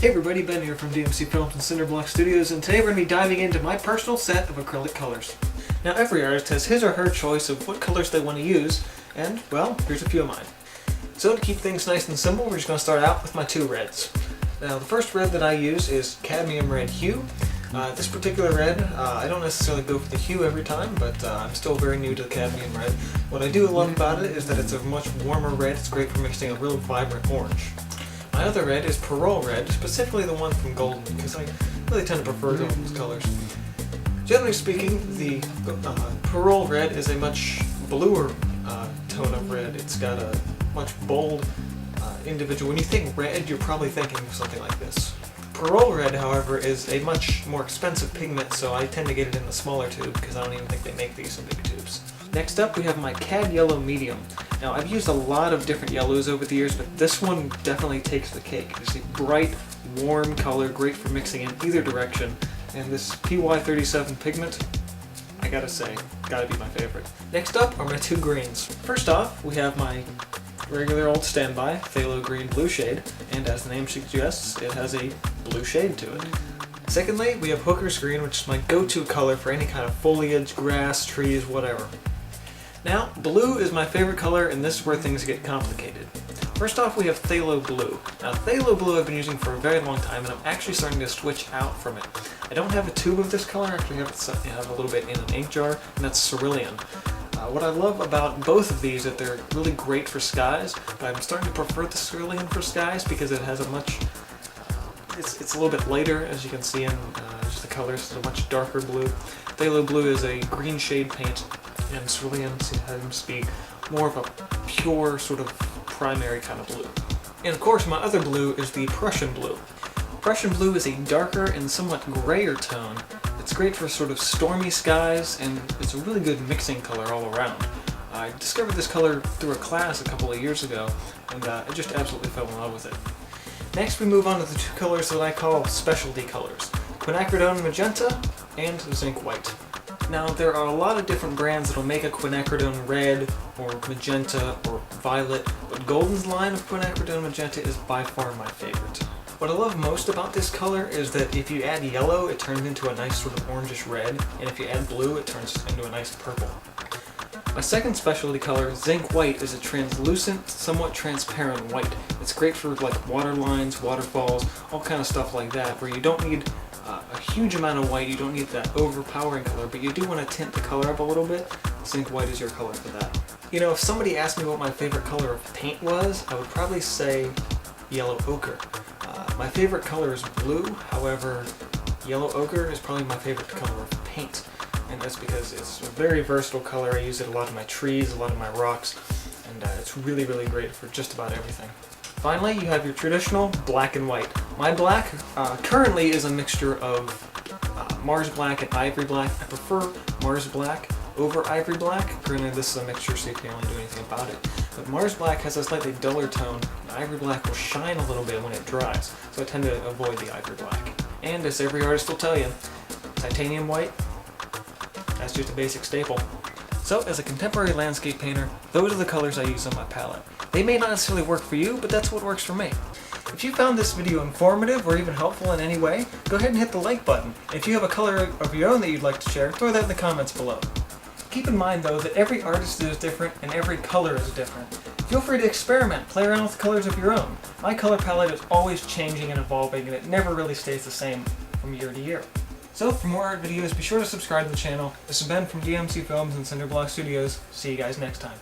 Hey everybody, Ben here from DMC Films and Cinder Studios, and today we're going to be diving into my personal set of acrylic colors. Now every artist has his or her choice of what colors they want to use, and well, here's a few of mine. So to keep things nice and simple, we're just going to start out with my two reds. Now the first red that I use is cadmium red hue. This particular red, I don't necessarily go for the hue every time, but I'm still very new to the cadmium red. What I do love about it is that it's a much warmer red. It's great for mixing a real vibrant orange. My other red is Parole red, specifically the one from Golden, because I really tend to prefer those colors. Generally speaking, the Parole red is a much bluer tone of red. It's got a much bold individual. When you think red, you're probably thinking of something like this. Parole red, however, is a much more expensive pigment, so I tend to get it in the smaller tube because I don't even think they make these in big tubes. Next up, we have my Cad Yellow Medium. Now, I've used a lot of different yellows over the years, but this one definitely takes the cake. It's a bright, warm color, great for mixing in either direction, and this PY37 pigment, I gotta say, gotta be my favorite. Next up are my two greens. First off, we have my regular old standby phthalo green blue shade, and as the name suggests, it has a blue shade to it. Secondly, we have Hooker's Green, which is my go-to color for any kind of foliage, grass, trees, whatever. Now, blue is my favorite color, and this is where things get complicated. First off, we have Phthalo Blue. Now, Phthalo Blue I've been using for a very long time, and I'm actually starting to switch out from it. I don't have a tube of this color, I actually have a little bit in an ink jar, and that's Cerulean. What I love about both of these is that they're really great for skies, but I'm starting to prefer the Cerulean for skies because it has a much... It's a little bit lighter, as you can see in just the colors. It's a much darker blue. Phthalo Blue is a green shade paint, and Cerulean seems to be more of a pure, sort of primary kind of blue. And of course, my other blue is the Prussian Blue. Prussian Blue is a darker and somewhat grayer tone. It's great for sort of stormy skies, and it's a really good mixing color all around. I discovered this color through a class a couple of years ago, and I just absolutely fell in love with it. Next, we move on to the two colors that I call specialty colors: Quinacridone Magenta and Zinc White. Now, there are a lot of different brands that will make a quinacridone red, or magenta, or violet, but Golden's line of quinacridone magenta is by far my favorite. What I love most about this color is that if you add yellow, it turns into a nice sort of orangish red, and if you add blue, it turns into a nice purple. My second specialty color, Zinc White, is a translucent, somewhat transparent white. It's great for like water lines, waterfalls, all kind of stuff like that, where you don't need a huge amount of white, you don't need that overpowering color, but you do want to tint the color up a little bit. Zinc White is your color for that. You know, if somebody asked me what my favorite color of paint was, I would probably say yellow ochre. My favorite color is blue, however, yellow ochre is probably my favorite color of paint. And that's because it's a very versatile color. I use it a lot in my trees, a lot of my rocks, and it's really, really great for just about everything. Finally, you have your traditional black and white. My black currently is a mixture of Mars Black and Ivory Black. I prefer Mars Black over Ivory Black. Granted, this is a mixture, so you can't really do anything about it. But Mars Black has a slightly duller tone, and Ivory Black will shine a little bit when it dries, so I tend to avoid the Ivory Black. And as every artist will tell you, titanium white, that's just a basic staple. So, as a contemporary landscape painter, those are the colors I use on my palette. They may not necessarily work for you, but that's what works for me. If you found this video informative or even helpful in any way, go ahead and hit the like button. If you have a color of your own that you'd like to share, throw that in the comments below. Keep in mind though that every artist is different and every color is different. Feel free to experiment, play around with colors of your own. My color palette is always changing and evolving, and it never really stays the same from year to year. So, for more art videos, be sure to subscribe to the channel. This has been from DMC Films and Cinder Studios. See you guys next time.